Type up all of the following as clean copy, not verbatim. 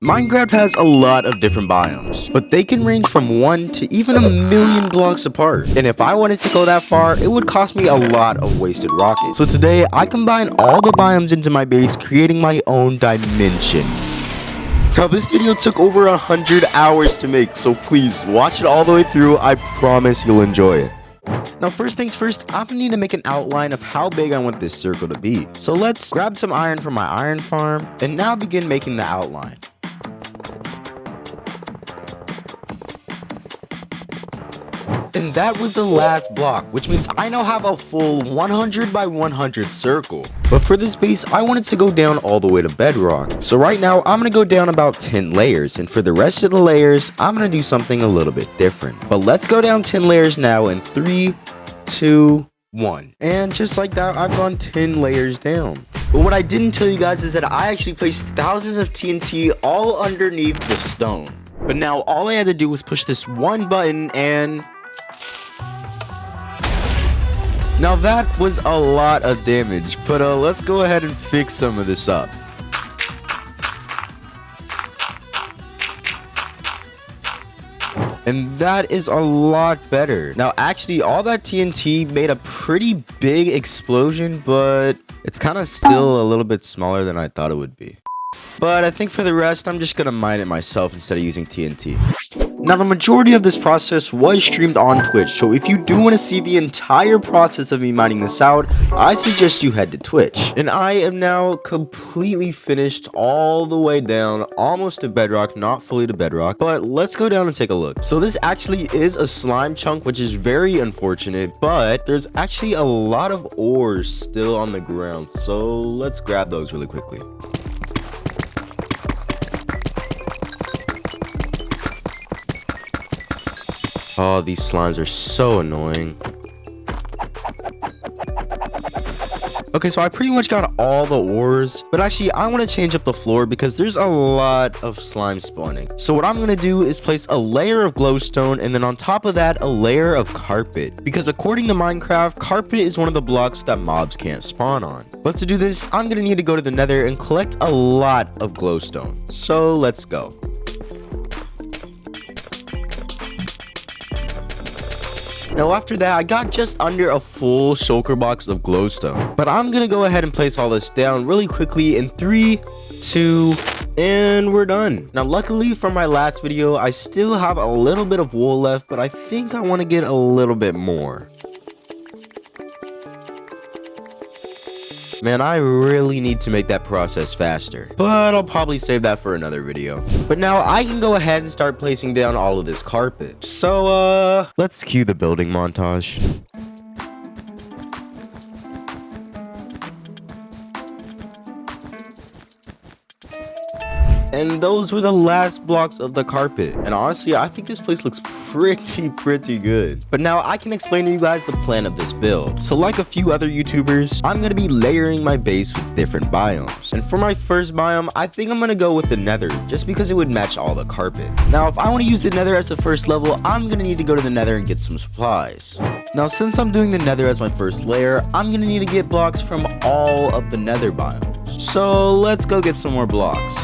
Minecraft has a lot of different biomes, but they can range from 1 to even a million blocks apart. And if I wanted to go that far, it would cost me a lot of wasted rockets. So today, I combine all the biomes into my base, creating my own dimension. Now this video took over 100 hours to make, so please watch it all the way through. I promise you'll enjoy it. Now first things first, I'm gonna need to make an outline of how big I want this circle to be. So let's grab some iron from my iron farm and now begin making the outline. And that was the last block, which means I now have a full 100 by 100 circle. But for this base, I want it to go down all the way to bedrock. So right now, I'm gonna go down about 10 layers. And for the rest of the layers, I'm gonna do something a little bit different. But let's go down 10 layers now in 3, 2, 1. And just like that, I've gone 10 layers down. But what I didn't tell you guys is that I actually placed thousands of TNT all underneath the stone. But now all I had to do was push this one button and... now that was a lot of damage, but let's go ahead and fix some of this up. And that is a lot better. Now actually all that TNT made a pretty big explosion, but it's kind of still a little bit smaller than I thought it would be. But I think for the rest, I'm just gonna mine it myself instead of using TNT. Now the majority of this process was streamed on Twitch, so if you do want to see the entire process of me mining this out, I suggest you head to Twitch. And I am now completely finished all the way down, almost to bedrock, not fully to bedrock, but let's go down and take a look. So this actually is a slime chunk, which is very unfortunate, but there's actually a lot of ores still on the ground, so let's grab those really quickly. Oh, these slimes are so annoying. Okay, so I pretty much got all the ores, but actually I want to change up the floor because there's a lot of slime spawning. So what I'm going to do is place a layer of glowstone and then on top of that, a layer of carpet. Because according to Minecraft, carpet is one of the blocks that mobs can't spawn on. But to do this, I'm going to need to go to the nether and collect a lot of glowstone. So let's go. Now after that, I got just under a full shulker box of glowstone. But I'm gonna go ahead and place all this down really quickly in 3, 2, and we're done. Now luckily from my last video, I still have a little bit of wool left, but I think I want to get a little bit more. Man, I really need to make that process faster, but I'll probably save that for another video. But now I can go ahead and start placing down all of this carpet. So, let's cue the building montage. And those were the last blocks of the carpet. And honestly, I think this place looks pretty good. But now I can explain to you guys the plan of this build. So like a few other YouTubers, I'm gonna be layering my base with different biomes. And for my first biome, I think I'm gonna go with the nether, just because it would match all the carpet. Now if I wanna use the nether as the first level, I'm gonna need to go to the nether and get some supplies. Now since I'm doing the nether as my first layer, I'm gonna need to get blocks from all of the nether biomes. So let's go get some more blocks.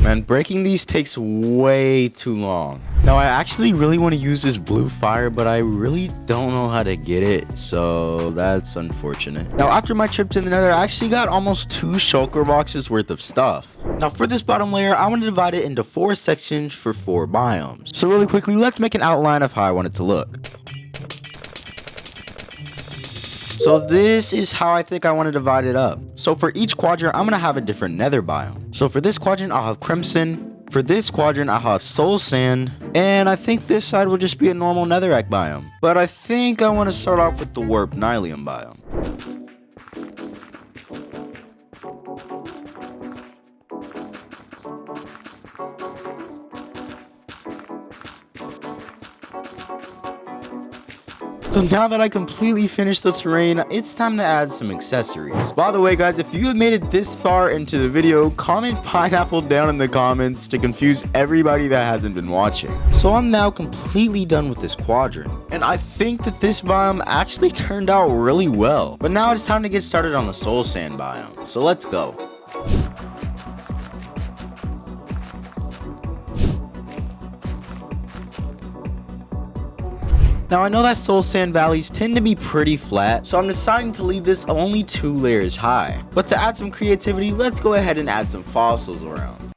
Man, breaking these takes way too long. Now, I actually really want to use this blue fire, but I really don't know how to get it, so that's unfortunate. Now, after my trip to the nether, I actually got almost 2 shulker boxes worth of stuff. Now, for this bottom layer, I want to divide it into 4 sections for 4 biomes. So really quickly, let's make an outline of how I want it to look. So this is how I think I want to divide it up. So for each quadrant, I'm going to have a different nether biome. So for this quadrant, I'll have crimson. For this quadrant, I'll have soul sand. And I think this side will just be a normal netherrack biome. But I think I want to start off with the warped nylium biome. So now that I completely finished the terrain, it's time to add some accessories. By the way guys, if you have made it this far into the video, comment pineapple down in the comments to confuse everybody that hasn't been watching. So I'm now completely done with this quadrant, and I think that this biome actually turned out really well. But now it's time to get started on the soul sand biome, so let's go. Now I know that soul sand valleys tend to be pretty flat, so I'm deciding to leave this only 2 layers high. But to add some creativity, let's go ahead and add some fossils around.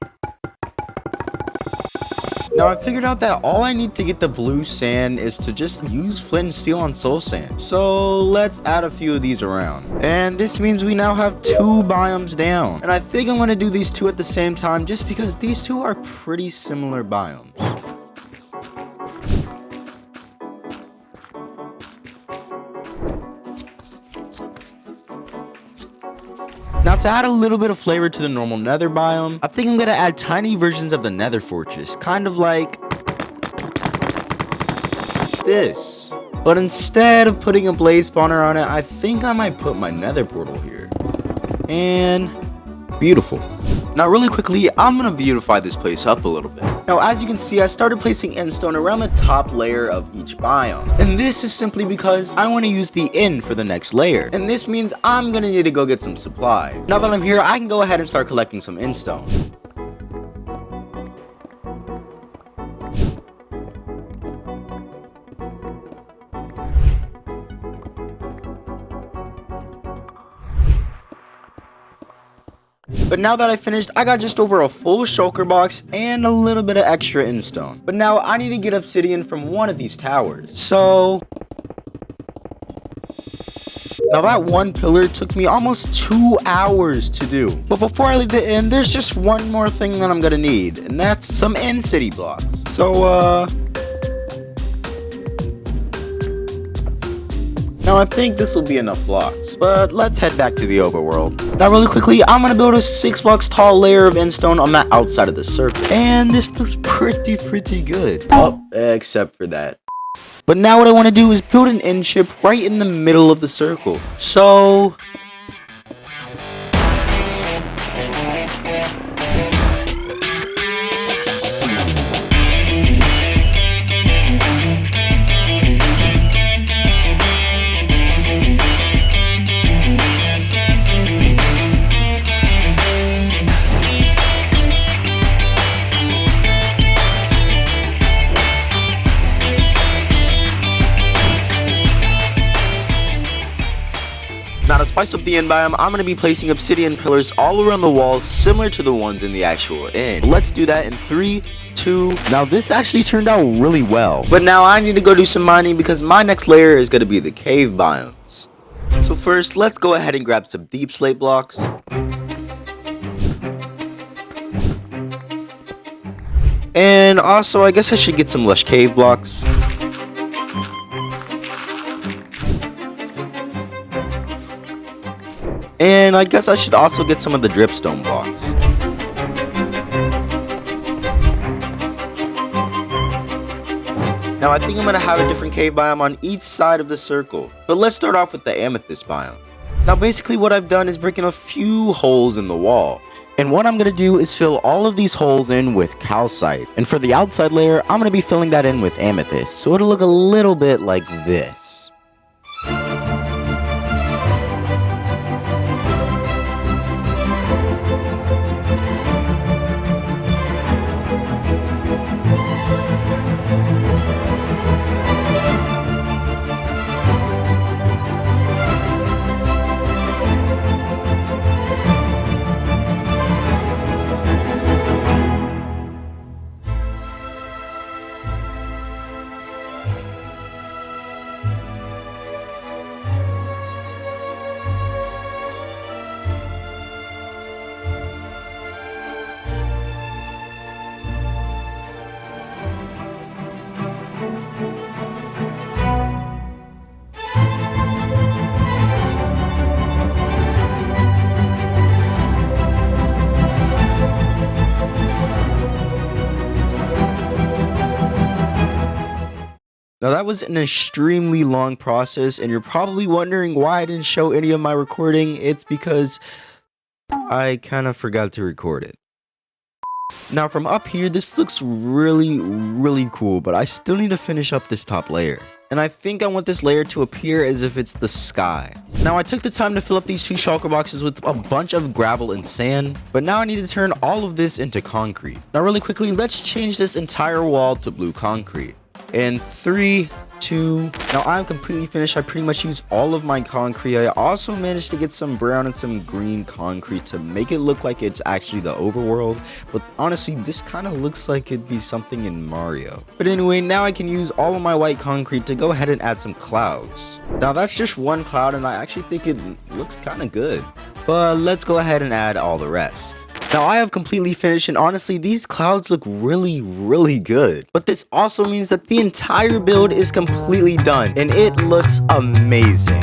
Now I figured out that all I need to get the blue sand is to just use flint and steel on soul sand. So let's add a few of these around. And this means we now have 2 biomes down. And I think I'm going to do these 2 at the same time just because these 2 are pretty similar biomes. Now to add a little bit of flavor to the normal nether biome, I think I'm going to add tiny versions of the nether fortress, kind of like this. But instead of putting a blaze spawner on it, I think I might put my nether portal here. And beautiful. Now really quickly, I'm going to beautify this place up a little bit. Now as you can see, I started placing endstone around the top layer of each biome. And this is simply because I want to use the end for the next layer. And this means I'm going to need to go get some supplies. Now that I'm here, I can go ahead and start collecting some endstone. But now that I finished, I got just over a full shulker box and a little bit of extra endstone. But now I need to get obsidian from one of these towers. So now that one pillar took me almost 2 hours to do. But before I leave the end, there's just one more thing that I'm gonna need, and that's some end city blocks. So now I think this will be enough blocks, but let's head back to the overworld. Now really quickly, I'm going to build a 6 blocks tall layer of endstone on the outside of the circle. And this looks pretty good. Oh, except for that. But now what I want to do is build an end ship right in the middle of the circle. So now to spice up the end biome, I'm going to be placing obsidian pillars all around the walls similar to the ones in the actual end. Let's do that in 3, 2. Now this actually turned out really well. But now I need to go do some mining because my next layer is going to be the cave biomes. So first, let's go ahead and grab some deep slate blocks. And also, I guess I should get some lush cave blocks. And I guess I should also get some of the dripstone blocks. Now I think I'm going to have a different cave biome on each side of the circle. But let's start off with the amethyst biome. Now basically what I've done is breaking a few holes in the wall. And what I'm going to do is fill all of these holes in with calcite. And for the outside layer, I'm going to be filling that in with amethyst. So it'll look a little bit like this. Now that was an extremely long process, and you're probably wondering why I didn't show any of my recording. It's because I kind of forgot to record it. Now from up here, this looks really cool, but I still need to finish up this top layer. And I think I want this layer to appear as if it's the sky. Now I took the time to fill up these 2 shulker boxes with a bunch of gravel and sand, but now I need to turn all of this into concrete. Now really quickly, let's change this entire wall to blue concrete. In 3, 2, now I'm completely finished. I pretty much used all of my concrete. I also managed to get some brown and some green concrete to make it look like it's actually the overworld, but honestly this kind of looks like it'd be something in Mario. But anyway, now I can use all of my white concrete to go ahead and add some clouds. Now that's just one cloud and I actually think it looks kind of good, but let's go ahead and add all the rest. Now I have completely finished, and honestly these clouds look really good. But this also means that the entire build is completely done and it looks amazing.